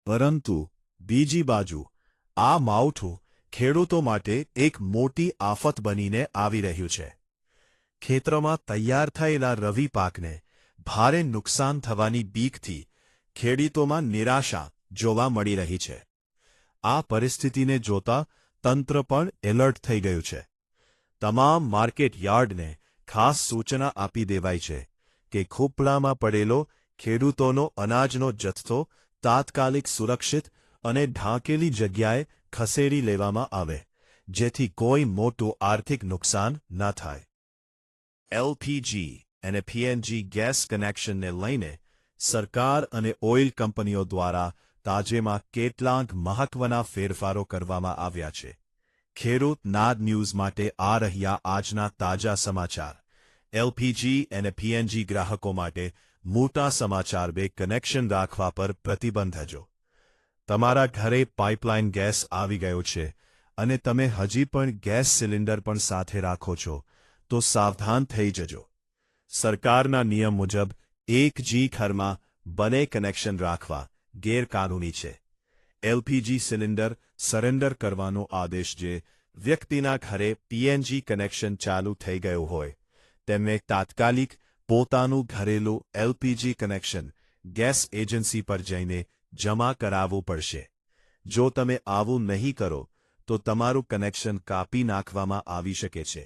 પરંતુ બીજી બાજુ આ માવઠું ખેડૂતો માટે એક મોટી આફત બનીને આવી રહ્યું છે. ખેતરોમાં તૈયાર થયેલા રવિ પાકને ભારે નુકસાન થવાની બીકથી ખેડૂતોમાં નિરાશા જોવા મળી રહી છે. આ પરિસ્થિતિને જોતા તંત્ર પણ એલર્ટ થઈ ગયું છે. તમામ માર્કેટ યાર્ડને ખાસ સૂચના આપી દેવાઈ છે કે ખોપડામાં પડેલો ખેડૂતોનો અનાજનો જથ્થો તાત્કાલિક સુરક્ષિત અને ઢાંકેલી જગ્યાએ ખસેડી લેવામાં આવે, જેથી કોઈ મોટું આર્થિક નુકસાન ન થાય. એલપીજી અને પીએનજી ગેસ કનેક્શનને લઈને સરકાર અને ઓઇલ કંપનીઓ દ્વારા તાજેમાં કેટલાક મહત્વના ફેરફારો કરવામાં આવ્યા છે. ખેડૂત નાદ ન્યૂઝ માટે આ રહ્યા આજના તાજા સમાચાર. એલપીજી અને પીએનજી ગ્રાહકો માટે મોટા સમાચાર. બે કનેક્શન રાખવા પર પ્રતિબંધ હજો. તમારા ઘરે પાઇપલાઇન ગેસ આવી ગયો છે અને તમે હજી પણ ગેસ સિલિન્ડર પણ સાથે રાખો છો તો સાવધાન થઈ જજો. સરકારના નિયમ મુજબ એક જ ઘરમાં બંને કનેક્શન રાખવા ગેરકાનૂની છે. એલપીજી સિલિન્ડર સરેન્ડર કરવાનો આદેશ જે વ્યક્તિના ઘરે પીએનજી કનેક્શન ચાલુ થઈ ગયું હોય તેમને તાત્કાલિક પોતાનું ઘરેલું એલપીજી કનેક્શન ગેસ એજન્સી પર જઈને જમા કરાવવું પડશે. જો તમે આવું નહીં કરો તો તમારું કનેક્શન કાપી નાખવામાં આવી શકે છે.